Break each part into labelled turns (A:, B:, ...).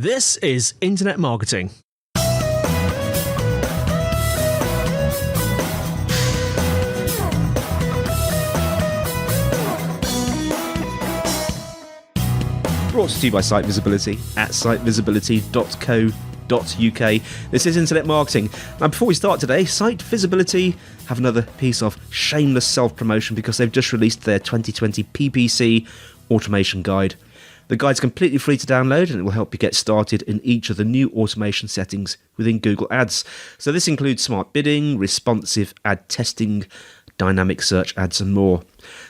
A: This is Internet Marketing. Brought to you by Site Visibility at sitevisibility.co.uk. This is Internet Marketing. Now, before we start today, Site Visibility have another piece of shameless self-promotion because they've just released their 2020 Ppc Automation Guide. The guide's completely free to download and it will help you get started in each of the new automation settings within Google Ads. So this includes smart bidding, responsive ad testing, dynamic search ads and more.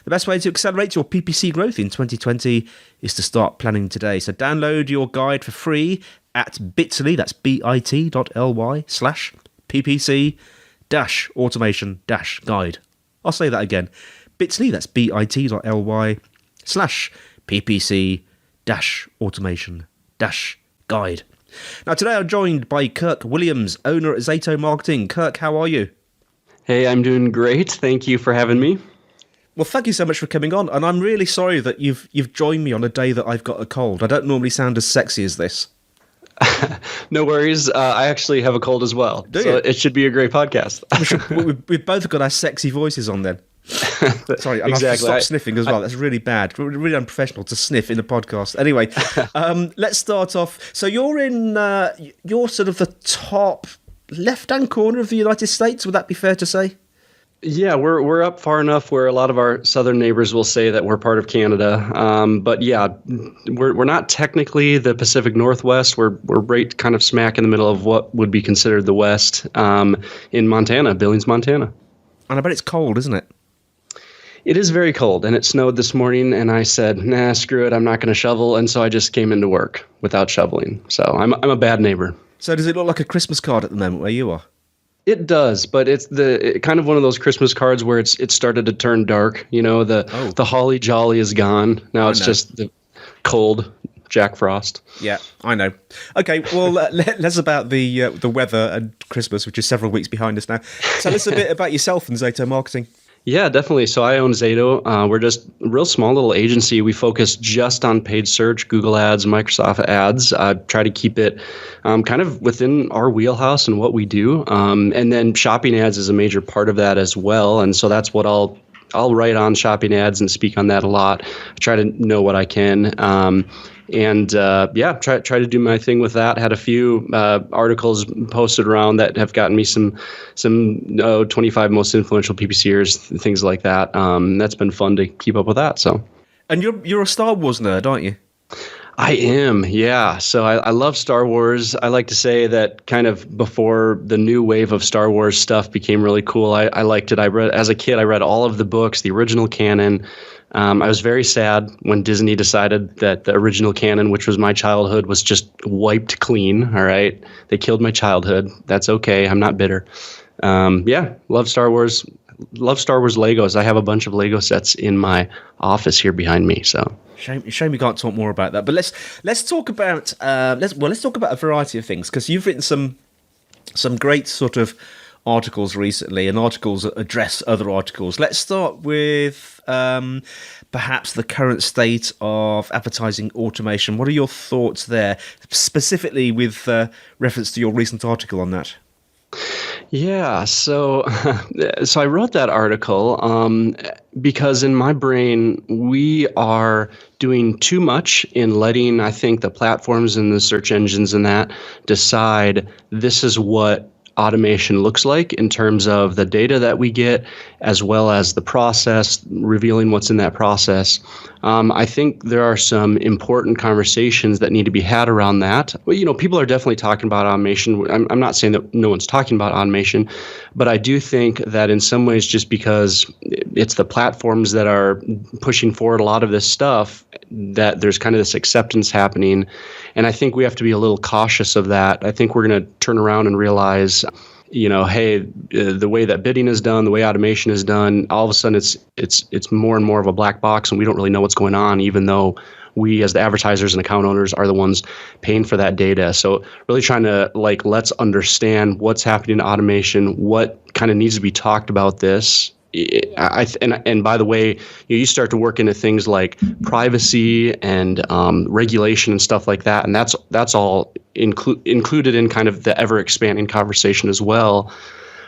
A: The best way to accelerate your PPC growth in 2020 is to start planning today. So download your guide for free at bit.ly, that's bit.ly/ppc-automation-guide. I'll say that again. bit.ly, that's bit.ly/ppc-automation-guide. Now today I'm joined by Kirk Williams, owner at Zato Marketing. Kirk, how are you?
B: Hey, I'm doing great. Thank you for having me.
A: Well, thank you so much for coming on, and I'm really sorry that you've joined me on a day that I've got a cold. I don't normally sound as sexy as this.
B: No worries. I actually have a cold as well, so it should be a great podcast.
A: We've both got our sexy voices on then. Sorry, and
B: exactly.
A: I've stopped sniffing as well. That's really bad. Really unprofessional to sniff in a podcast. Anyway, let's start off. So you're sort of the top left-hand corner of the United States. Would that be fair to say?
B: Yeah, we're up far enough where a lot of our southern neighbors will say that we're part of Canada. But yeah, we're not technically the Pacific Northwest. We're right kind of smack in the middle of what would be considered the West, in Montana, Billings, Montana.
A: And I bet it's cold, isn't it?
B: It is very cold, and it snowed this morning, and I said, nah, screw it, I'm not going to shovel, and so I just came into work without shoveling. So I'm a bad neighbor.
A: So does it look like a Christmas card at the moment where you are?
B: It does, but it's kind of one of those Christmas cards where it started to turn dark. You know, the holly jolly is gone. Now it's just the cold Jack Frost.
A: Yeah, I know. Okay, well, less about the weather and Christmas, which is several weeks behind us now. Tell us a bit about yourself and Zato Marketing.
B: Yeah, definitely. So I own Zato. We're just a real small little agency. We focus just on paid search, Google Ads, Microsoft Ads. Try to keep it kind of within our wheelhouse and what we do. And then shopping ads is a major part of that as well. And so that's what I'll write on shopping ads and speak on that a lot. I try to know what I can. Try to do my thing with that. Had a few articles posted around that have gotten me some 25 most influential PPCers, things like that. That's been fun to keep up with that. So,
A: and you're a Star Wars nerd, aren't you?
B: I am, yeah. So I love Star Wars. I like to say that kind of before the new wave of Star Wars stuff became really cool, I liked it. As a kid, I read all of the books, the original canon. I was very sad when Disney decided that the original canon, which was my childhood, was just wiped clean. All right. They killed my childhood. That's okay. I'm not bitter. Love Star Wars. Love Star Wars Legos. I have a bunch of Lego sets in my office here behind me. So
A: shame we can't talk more about that. But let's talk about let's talk about a variety of things, because you've written some great sort of articles recently, and articles that address other articles. Let's start with perhaps the current state of advertising automation. What are your thoughts there, specifically with reference to your recent article on that?
B: Yeah, so I wrote that article because in my brain, we are doing too much in letting, I think, the platforms and the search engines and that decide this is what automation looks like in terms of the data that we get, as well as the process, revealing what's in that process. I think there are some important conversations that need to be had around that. Well, you know, people are definitely talking about automation. I'm not saying that no one's talking about automation, but I do think that in some ways, just because it's the platforms that are pushing forward a lot of this stuff, that there's kind of this acceptance happening. And I think we have to be a little cautious of that. I think we're going to turn around and realize, you know, hey, the way that bidding is done, the way automation is done, all of a sudden it's more and more of a black box, and we don't really know what's going on, even though we as the advertisers and account owners are the ones paying for that data. So really trying to let's understand what's happening in automation, what kind of needs to be talked about this, and by the way, you start to work into things like privacy and regulation and stuff like that, and that's all included in kind of the ever expanding conversation as well.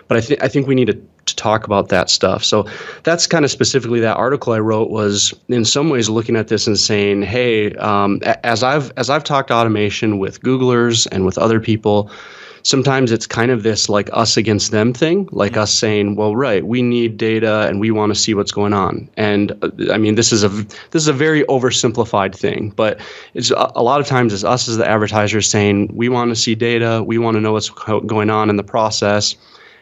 B: But I think we need to talk about that stuff. So that's kind of specifically that article I wrote was in some ways looking at this and saying, hey, as I've talked automation with Googlers and with other people, sometimes it's kind of this like us against them thing, like us saying, well, right, we need data and we want to see what's going on. And I mean, this is a very oversimplified thing, but it's a lot of times it's us as the advertisers saying, we want to see data, we want to know what's going on in the process,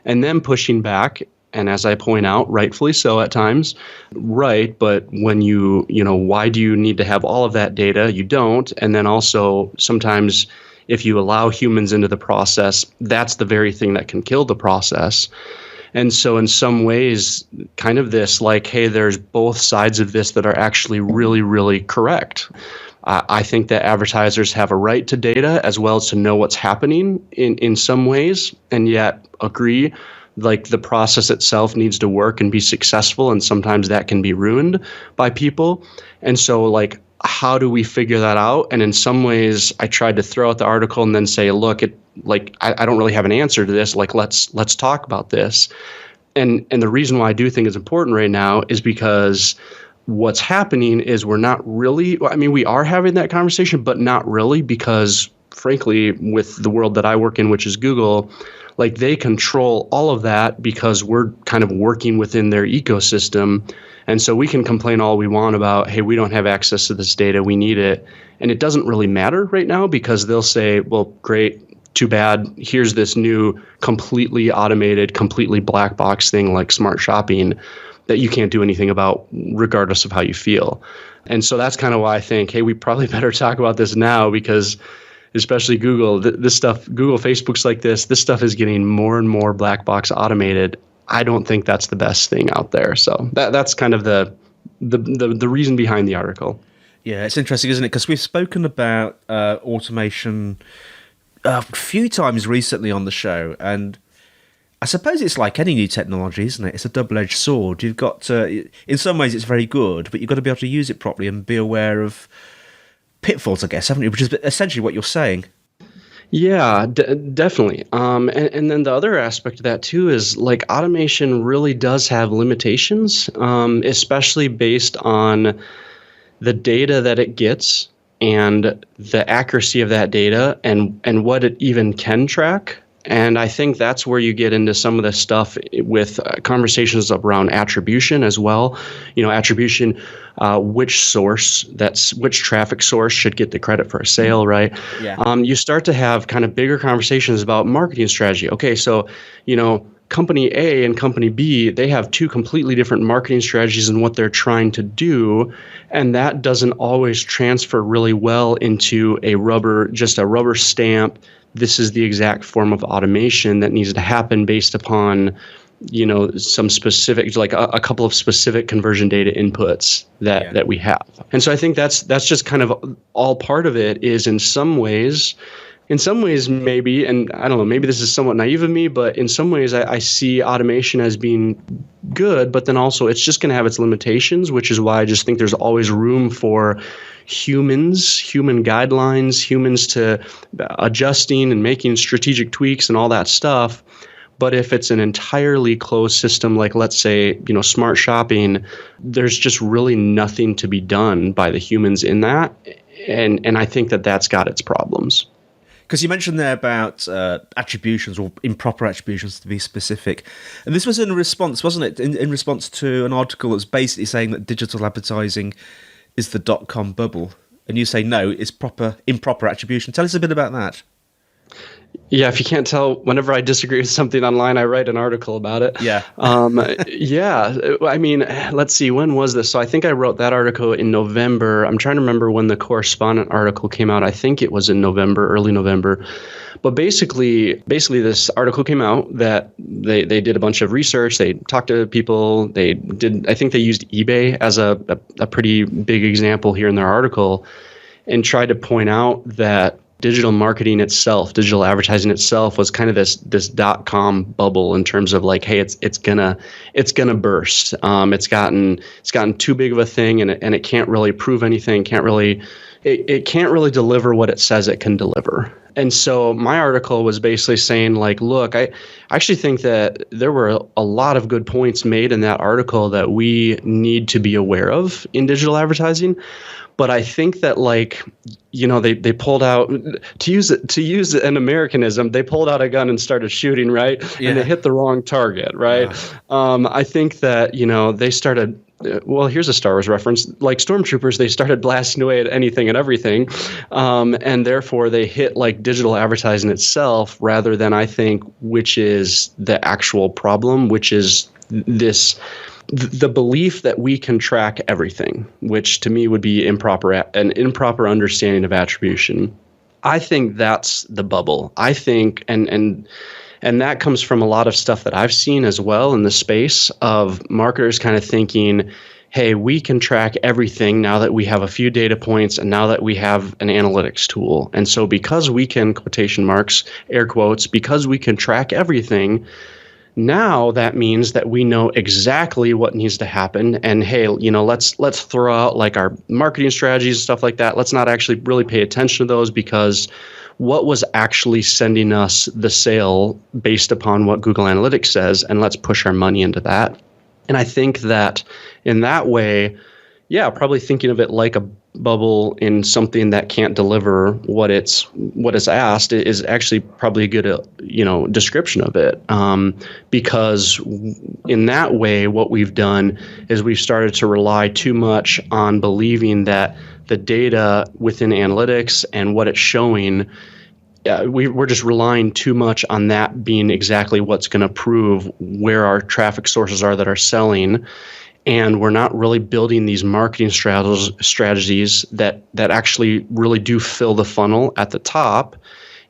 B: and then pushing back. And as I point out, rightfully so at times, right, but when you know, why do you need to have all of that data? You don't. And then also sometimes if you allow humans into the process, that's the very thing that can kill the process. And so in some ways, kind of this like, hey, there's both sides of this that are actually really, really correct. I think that advertisers have a right to data as well as to know what's happening in some ways, and yet agree like the process itself needs to work and be successful, and sometimes that can be ruined by people. And so like, how do we figure that out? And in some ways, I tried to throw out the article and then say, look, I don't really have an answer to this. Like, let's talk about this. And the reason why I do think it's important right now is because what's happening is we're not really, I mean, we are having that conversation, but not really, because frankly, with the world that I work in, which is Google, like they control all of that because we're kind of working within their ecosystem. And so we can complain all we want about, hey, we don't have access to this data, we need it. And it doesn't really matter right now because they'll say, well, great, too bad, here's this new completely automated, completely black box thing like smart shopping that you can't do anything about regardless of how you feel. And so that's kind of why I think, hey, we probably better talk about this now, because especially Google, this stuff, Google, Facebook's like this stuff is getting more and more black box automated. I don't think that's the best thing out there. So that's kind of the reason behind the article.
A: Yeah, it's interesting, isn't it? Because we've spoken about automation a few times recently on the show, and I suppose it's like any new technology, isn't it? It's a double-edged sword. You've got to, in some ways it's very good, but you've got to be able to use it properly and be aware of pitfalls, I guess, haven't you? Which is essentially what you're saying.
B: Yeah, definitely. And then the other aspect of that too is like automation really does have limitations, especially based on the data that it gets and the accuracy of that data and what it even can track. And I think that's where you get into some of the stuff with conversations around attribution as well. You know, attribution, which traffic source should get the credit for a sale, right?
A: Yeah.
B: You start to have kind of bigger conversations about marketing strategy. Okay, so, you know, company A and company B, they have two completely different marketing strategies and what they're trying to do. And that doesn't always transfer really well into just a rubber stamp. This is the exact form of automation that needs to happen based upon, you know, some specific, like a couple of specific conversion data inputs that we have. And so I think that's just kind of all part of it. Is in some ways maybe, and I don't know, maybe this is somewhat naive of me, but in some ways I see automation as being good, but then also it's just going to have its limitations, which is why I just think there's always room for human guidelines, humans to adjusting and making strategic tweaks and all that stuff. But if it's an entirely closed system, like let's say, you know, smart shopping, there's just really nothing to be done by the humans in that. And I think that's got its problems.
A: Because you mentioned there about attributions, or improper attributions to be specific. And this was in response, wasn't it? In response to an article that's basically saying that digital advertising is the dot-com bubble. And you say, no, it's improper attribution. Tell us a bit about that.
B: Yeah, if you can't tell, whenever I disagree with something online, I write an article about it.
A: Yeah.
B: Yeah. I mean, let's see, when was this? So I think I wrote that article in November. I'm trying to remember when the correspondent article came out. I think it was in November, early November. But basically this article came out that they did a bunch of research. They talked to people. I think they used eBay as a pretty big example here in their article, and tried to point out that digital marketing itself, digital advertising itself was kind of this dot-com bubble in terms of like, hey, it's gonna burst. It's gotten too big of a thing, and it can't really prove anything. It can't really deliver what it says it can deliver. And so my article was basically saying, like, look, I actually think that there were a lot of good points made in that article that we need to be aware of in digital advertising. But I think that, like, they pulled out, to use an Americanism, they pulled out a gun and started shooting, right? Yeah. And they hit the wrong target, right? Yeah. I think that, they started, well, here's a Star Wars reference, like stormtroopers, they started blasting away at anything and everything. And therefore they hit like digital advertising itself rather than, I think, which is the actual problem, which is the belief that we can track everything, which to me would be an improper understanding of attribution. I think that's the bubble. I think, and that comes from a lot of stuff that I've seen as well in the space of marketers kind of thinking, hey, we can track everything now that we have a few data points and now that we have an analytics tool. And so because we can, quotation marks, air quotes, because we can track everything, now that means that we know exactly what needs to happen. And hey, let's throw out like our marketing strategies and stuff like that. Let's not actually really pay attention to those, because what was actually sending us the sale based upon what Google Analytics says, and let's push our money into that. And I think that in that way, yeah, probably thinking of it like a bubble in something that can't deliver what is asked is actually probably a good description of it, because in that way what we've done is we've started to rely too much on believing that the data within analytics and what it's showing, we're just relying too much on that being exactly what's going to prove where our traffic sources are that are selling. And we're not really building these marketing strategies that actually really do fill the funnel at the top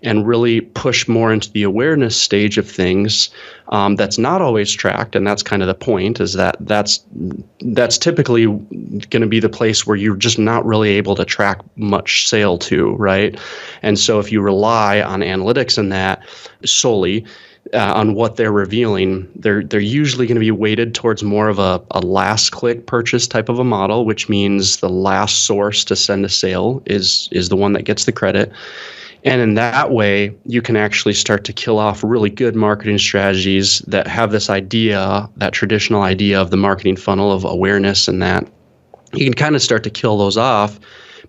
B: and really push more into the awareness stage of things. That's not always tracked, and that's kind of the point, is that's typically going to be the place where you're just not really able to track much sale to, right? And so if you rely on analytics and that solely, on what they're revealing, they're usually going to be weighted towards more of a last click purchase type of a model, which means the last source to send a sale is the one that gets the credit. And in that way, you can actually start to kill off really good marketing strategies that have this idea, that traditional idea of the marketing funnel of awareness, and that you can kind of start to kill those off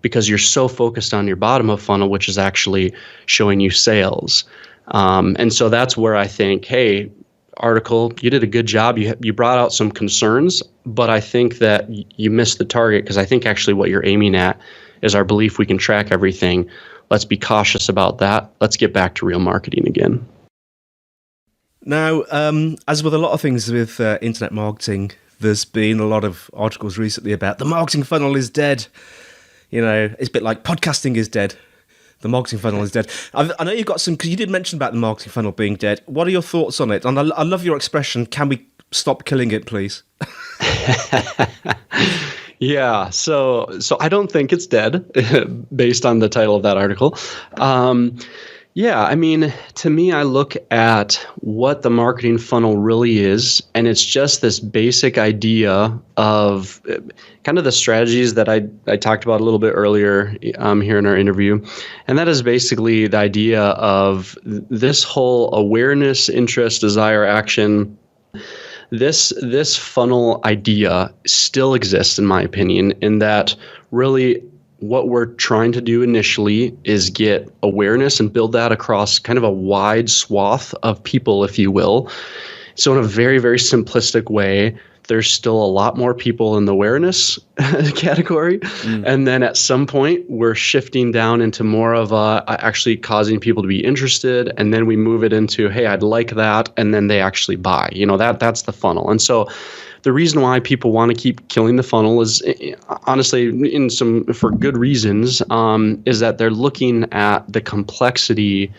B: because you're so focused on your bottom of funnel, which is actually showing you sales. And so that's where I think, hey, article, you did a good job. You brought out some concerns, but I think that you missed the target, because I think actually what you're aiming at is our belief we can track everything. Let's be cautious about that. Let's get back to real marketing again.
A: Now, as with a lot of things with internet marketing, there's been a lot of articles recently about the marketing funnel is dead. It's a bit like podcasting is dead. The marketing funnel is dead. I know you've got some, because you did mention about the marketing funnel being dead. What are your thoughts on it? And I love your expression, can we stop killing it, please?
B: Yeah, so I don't think it's dead, based on the title of that article. Yeah, I mean, to me, I look at what the marketing funnel really is, and it's just this basic idea of kind of the strategies that I talked about a little bit earlier here in our interview. And that is basically the idea of this whole awareness, interest, desire, action. This funnel idea still exists, in my opinion, in that really what we're trying to do initially is get awareness and build that across kind of a wide swath of people, if you will. So in a very, very simplistic way, there's still a lot more people in the awareness category. And then at some point, we're shifting down into more of actually causing people to be interested. And then we move it into, hey, I'd like that. And then they actually buy. That's the funnel. And so the reason why people want to keep killing the funnel is, honestly, for good reasons, is that they're looking at the complexity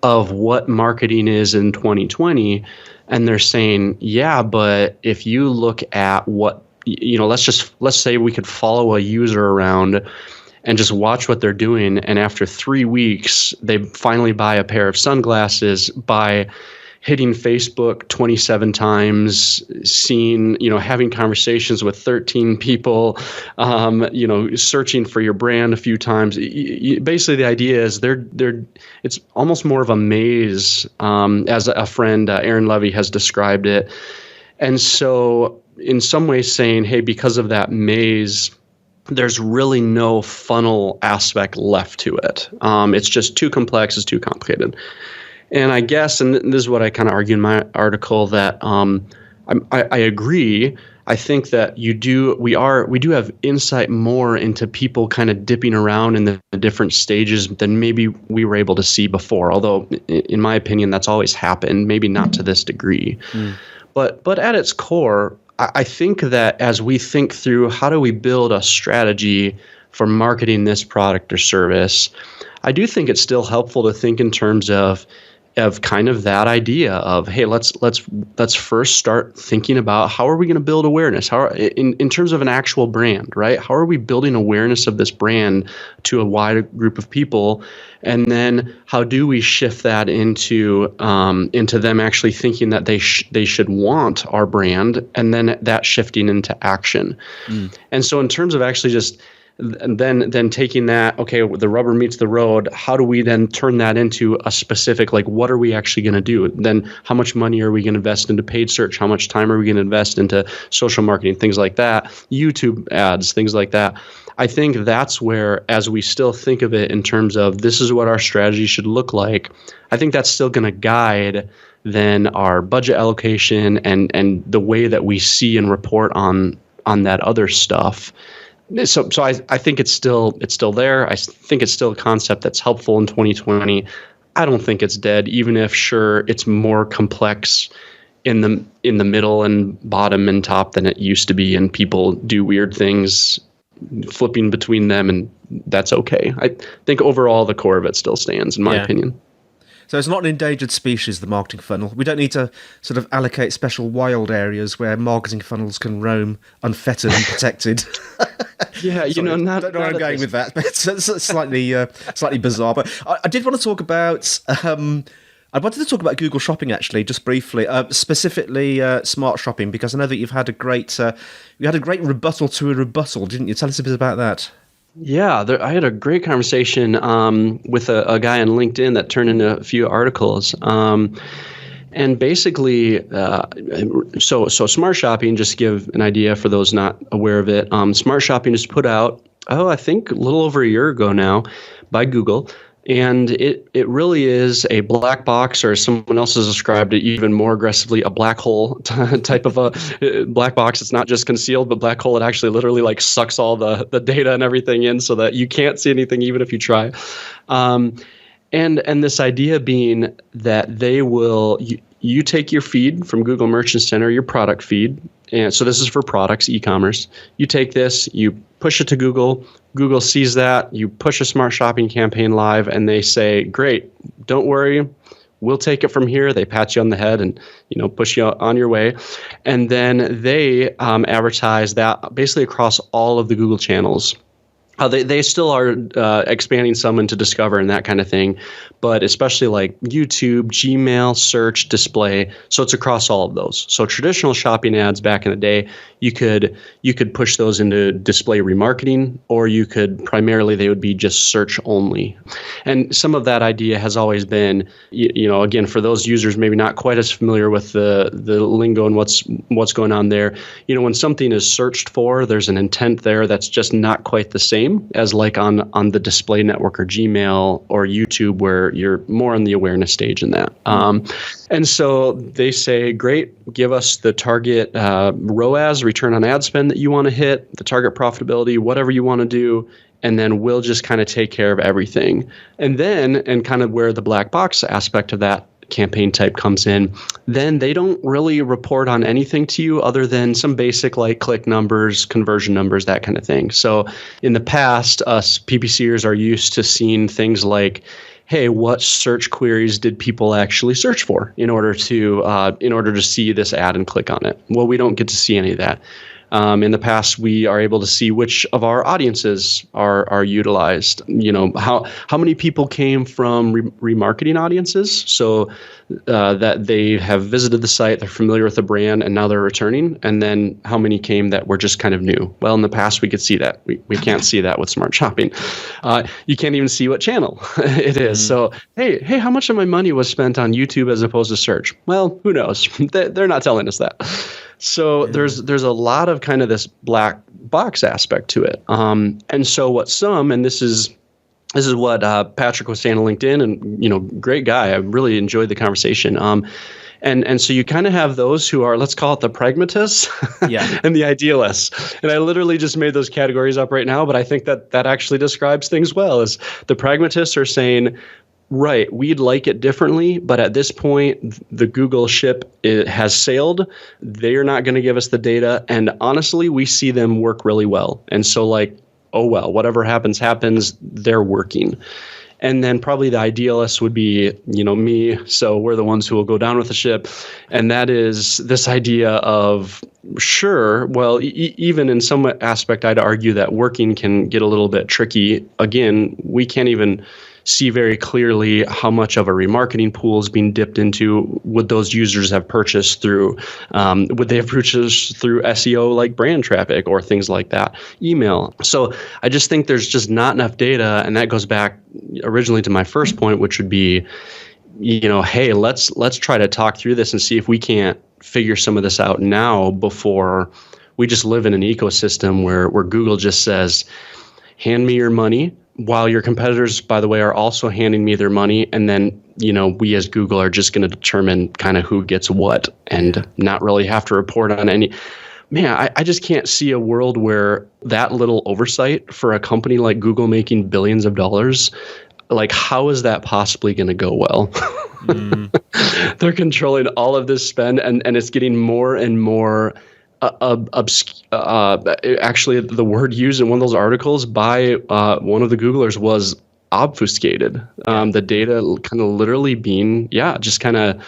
B: of what marketing is in 2020. And they're saying, yeah, but if you look at what, let's say we could follow a user around and just watch what they're doing. And after 3 weeks, they finally buy a pair of sunglasses by hitting Facebook 27 times, having conversations with 13 people, searching for your brand a few times. Basically, the idea is it's almost more of a maze, as a friend, Aaron Levy, has described it. And so in some ways saying, hey, because of that maze, there's really no funnel aspect left to it. It's just too complex, it's too complicated. And I guess, and this is what I kind of argue in my article, that I agree. I think that we do have insight more into people kind of dipping around in the different stages than maybe we were able to see before. Although, in my opinion, that's always happened, maybe not to this degree. But at its core, I think that as we think through how do we build a strategy for marketing this product or service, I do think it's still helpful to think in terms of kind of that idea of, hey, let's first start thinking about how are we going to build awareness? In terms of an actual brand, right? How are we building awareness of this brand to a wider group of people? And then how do we shift that into them actually thinking that they should want our brand, and then that shifting into action. And so in terms of actually just and then taking that, okay, the rubber meets the road, how do we then turn that into a specific, like, what are we actually going to do? Then how much money are we going to invest into paid search? How much time are we going to invest into social marketing, things like that, YouTube ads, things like that. I think that's where, as we still think of it in terms of this is what our strategy should look like, I think that's still going to guide then our budget allocation and the way that we see and report on that other stuff. So I think it's still there. I think it's still a concept that's helpful in 2020. I don't think it's dead, even if sure it's more complex in the middle and bottom and top than it used to be, and people do weird things flipping between them, and that's okay. I think overall the core of it still stands, in my opinion.
A: So it's not an endangered species, the marketing funnel. We don't need to sort of allocate special wild areas where marketing funnels can roam unfettered and protected.
B: Yeah,
A: I don't know where I'm going with that, but it's slightly bizarre. But I did want to talk about. I wanted to talk about Google Shopping, actually, just briefly, specifically Smart Shopping, because I know that you had a great rebuttal to a rebuttal, didn't you? Tell us a bit about that.
B: Yeah, I had a great conversation with a guy on LinkedIn that turned into a few articles. And basically, so Smart Shopping, just to give an idea for those not aware of it, Smart Shopping is put out, I think a little over a year ago now by Google. And it really is a black box, or someone else has described it even more aggressively, a black hole type of a black box. It's not just concealed, but black hole. It actually literally like sucks all the data and everything in so that you can't see anything even if you try. And this idea being that they will, you take your feed from Google Merchant Center, your product feed, and so this is for products, e-commerce. You take this, you push it to Google. Google sees that, you push a Smart Shopping campaign live, and they say, great, don't worry, we'll take it from here. They pat you on the head and push you on your way. And then they advertise that basically across all of the Google channels. They still are expanding some into Discover and that kind of thing, but especially like YouTube, Gmail, search, display. So it's across all of those. So traditional shopping ads back in the day, you could push those into display remarketing, or you could primarily they would be just search only. And some of that idea has always been, again, for those users maybe not quite as familiar with the lingo and what's going on there. When something is searched for, there's an intent there that's just not quite the same as like on the display network or Gmail or YouTube, where you're more in the awareness stage in that. And so they say, great, give us the target ROAS, return on ad spend, that you want to hit, the target profitability, whatever you want to do, and then we'll just kind of take care of everything. And then, and kind of where the black box aspect of that campaign type comes in, then they don't really report on anything to you other than some basic like click numbers, conversion numbers, that kind of thing. So in the past, us PPCers are used to seeing things like, hey, what search queries did people actually search for in order to see this ad and click on it? Well, we don't get to see any of that. In the past, we are able to see which of our audiences are utilized. How many people came from remarketing audiences, so that they have visited the site, they're familiar with the brand, and now they're returning. And then how many came that were just kind of new? Well, in the past, we could see that. We can't see that with Smart Shopping. You can't even see what channel it is. So, hey, how much of my money was spent on YouTube as opposed to search? Well, who knows? They're not telling us that. So there's a lot of kind of this black box aspect to it. And so what and this is what Patrick was saying on LinkedIn, and great guy. I really enjoyed the conversation. And so you kind of have those who are, let's call it the pragmatists, and the idealists. And I literally just made those categories up right now, but I think that actually describes things well. Is the pragmatists are saying, right, we'd like it differently, but at this point, the Google ship has sailed. They're not going to give us the data. And honestly, we see them work really well. And so oh, well, whatever happens, they're working. And then probably the idealists would be, me. So we're the ones who will go down with the ship. And that is this idea of, sure, well, even in some aspect, I'd argue that working can get a little bit tricky. Again, we can't even see very clearly how much of a remarketing pool is being dipped into. Would those users have purchased through, would they have purchased through SEO like brand traffic or things like that, email? So I just think there's just not enough data. And that goes back originally to my first point, which would be, hey, let's try to talk through this and see if we can't figure some of this out now before we just live in an ecosystem where Google just says, hand me your money, while your competitors, by the way, are also handing me their money. And then, we as Google are just going to determine kind of who gets what and not really have to report on any. Man, I just can't see a world where that little oversight for a company like Google making billions of dollars, how is that possibly going to go well? They're controlling all of this spend, and it's getting more and more actually, the word used in one of those articles by one of the Googlers was obfuscated. The data kind of literally being, just kind of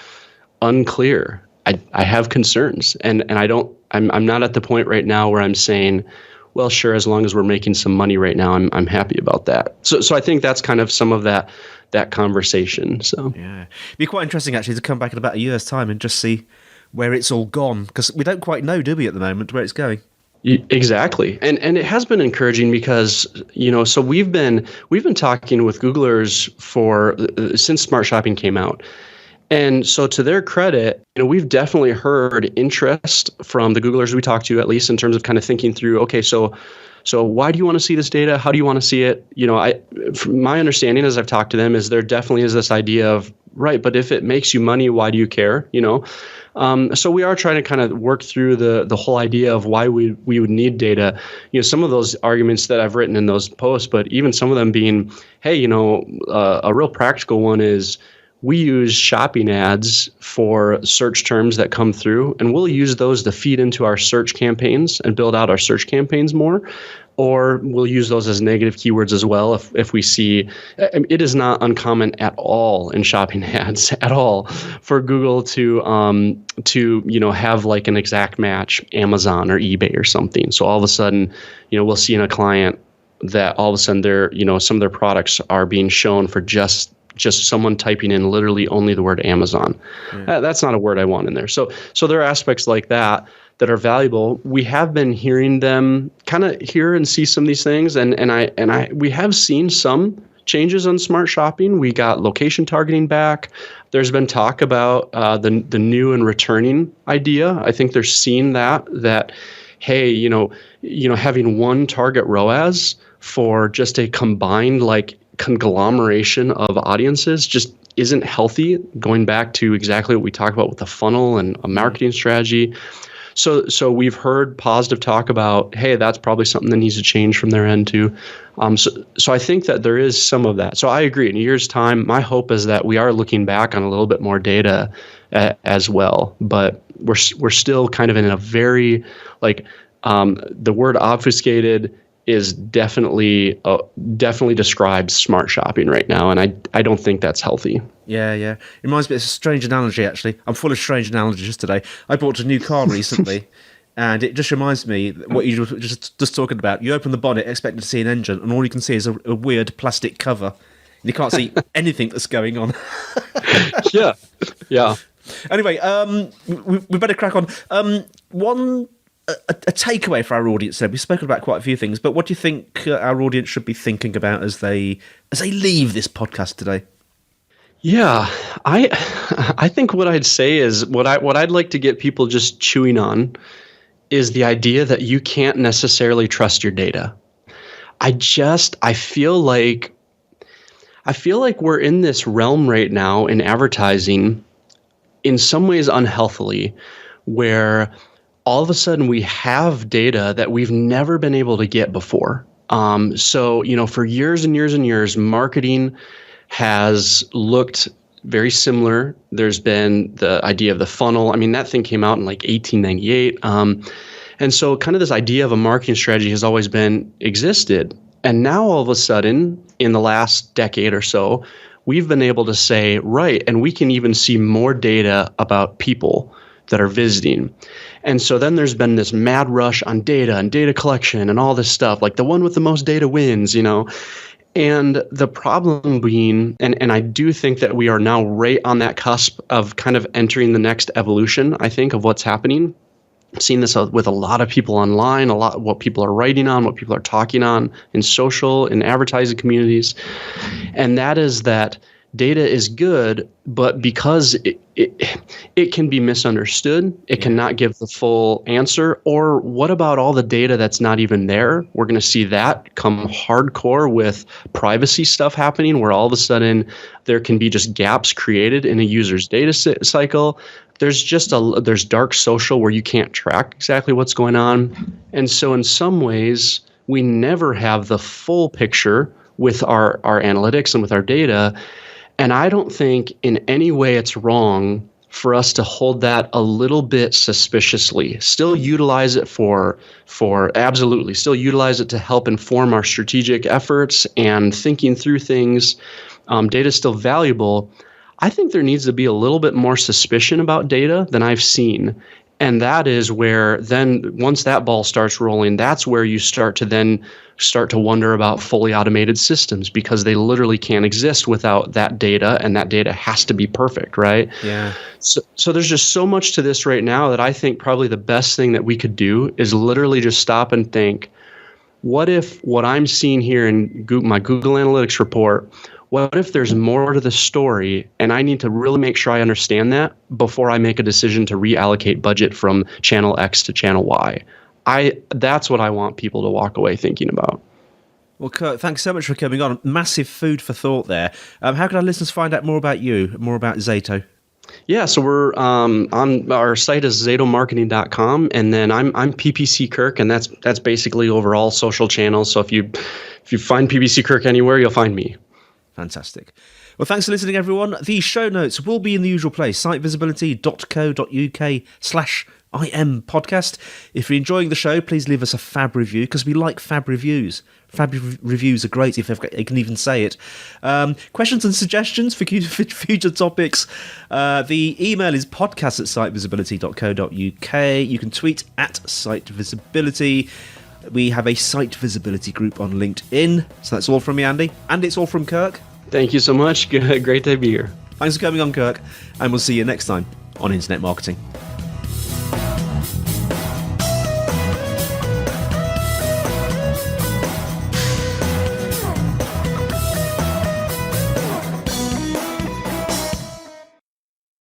B: unclear. I have concerns, and I'm not at the point right now where I'm saying, well, sure, as long as we're making some money right now, I'm happy about that. So I think that's kind of some of that conversation. So
A: it'd be quite interesting actually to come back in about a year's time and just see where it's all gone, because we don't quite know, do we, at the moment, where it's going?
B: Exactly. And it has been encouraging because, so we've been talking with Googlers since Smart Shopping came out. And so to their credit, we've definitely heard interest from the Googlers we talked to, at least in terms of kind of thinking through, okay, so why do you want to see this data? How do you want to see it? From my understanding as I've talked to them is there definitely is this idea of, right, but if it makes you money, why do you care? So we are trying to kind of work through the whole idea of why we would need data. Some of those arguments that I've written in those posts, but even some of them being, hey, a real practical one is we use shopping ads for search terms that come through, and we'll use those to feed into our search campaigns and build out our search campaigns more. Or we'll use those as negative keywords as well if we see. It is not uncommon at all in shopping ads at all for Google to have like an exact match Amazon or eBay or something. So all of a sudden, we'll see in a client that all of a sudden some of their products are being shown for just someone typing in literally only the word Amazon. That's not a word I want in there. So there are aspects like that are valuable. We have been hearing them kind of hear and see some of these things, and we have seen some changes on Smart Shopping. We got location targeting back. There's been talk about the new and returning idea. I think they're seeing that hey, having one target ROAS for just a combined conglomeration of audiences just isn't healthy, going back to exactly what we talked about with the funnel and a marketing strategy. So we've heard positive talk about, hey, that's probably something that needs to change from their end too. So I think that there is some of that. So I agree. In a year's time, my hope is that we are looking back on a little bit more data as well. But we're still kind of in a very the word obfuscated is definitely describes Smart Shopping right now, and I don't think that's healthy.
A: Yeah. It reminds me, it's a strange analogy, actually. I'm full of strange analogies today. I bought a new car recently, And it just reminds me what you were just talking about. You open the bonnet expecting to see an engine, and all you can see is a weird plastic cover. You can't see anything that's going on.
B: Yeah.
A: Anyway, we better crack on. A takeaway for our audience there. We've spoken about quite a few things, but what do you think our audience should be thinking about as they leave this podcast today?
B: Yeah, I think what I'd say is what I'd like to get people just chewing on is the idea that you can't necessarily trust your data. I feel like we're in this realm right now in advertising, in some ways unhealthily, where all of a sudden we have data that we've never been able to get before. So, for years and years and years, marketing has looked very similar. There's been the idea of the funnel. I mean, that thing came out in like 1898. And so kind of this idea of a marketing strategy has always been existed. And now all of a sudden, in the last decade or so, we've been able to say, right, and we can even see more data about people that are visiting. And so then there's been this mad rush on data and data collection and all this stuff, like the one with the most data wins, And the problem being, and I do think that we are now right on that cusp of kind of entering the next evolution, I think, of what's happening. I've seen this with a lot of people online, a lot of what people are writing on, what people are talking on in social, in advertising communities. And that is that data is good, but because it can be misunderstood, it cannot give the full answer. Or what about all the data that's not even there? We're going to see that come hardcore with privacy stuff happening, where all of a sudden there can be just gaps created in a user's data cycle. There's there's dark social where you can't track exactly what's going on. And so in some ways, we never have the full picture with our analytics and with our data. And I don't think in any way it's wrong for us to hold that a little bit suspiciously. Still utilize it absolutely. Still utilize it to help inform our strategic efforts and thinking through things. Data is still valuable. I think there needs to be a little bit more suspicion about data than I've seen. And that is where then once that ball starts rolling, that's where you start to wonder about fully automated systems, because they literally can't exist without that data, and that data has to be perfect, right?
A: Yeah.
B: So there's just so much to this right now that I think probably the best thing that we could do is literally just stop and think, what if what I'm seeing here in my Google Analytics report, what if there's more to the story, and I need to really make sure I understand that before I make a decision to reallocate budget from channel X to channel Y? That's what I want people to walk away thinking about.
A: Well, Kirk, thanks so much for coming on. Massive food for thought there. How can our listeners find out more about you, more about Zato?
B: Yeah, so we're on our site is zatomarketing.com, and then I'm Ppc Kirk, and that's basically over all social channels. So if you find Ppc Kirk anywhere, you'll find me.
A: Fantastic. Well, thanks for listening, everyone. The show notes will be in the usual place, sitevisibility.co.uk/IM podcast. If you're enjoying the show, please leave us a fab review, because we like fab reviews. Fab reviews are great if they can even say it. Questions and suggestions for future topics. The email is podcast@sitevisibility.co.uk. You can tweet @sitevisibility. We have a Site Visibility group on LinkedIn. So that's all from me, Andy. And it's all from Kirk.
B: Thank you so much. Great to be here.
A: Thanks for coming on, Kirk. And we'll see you next time on Internet Marketing.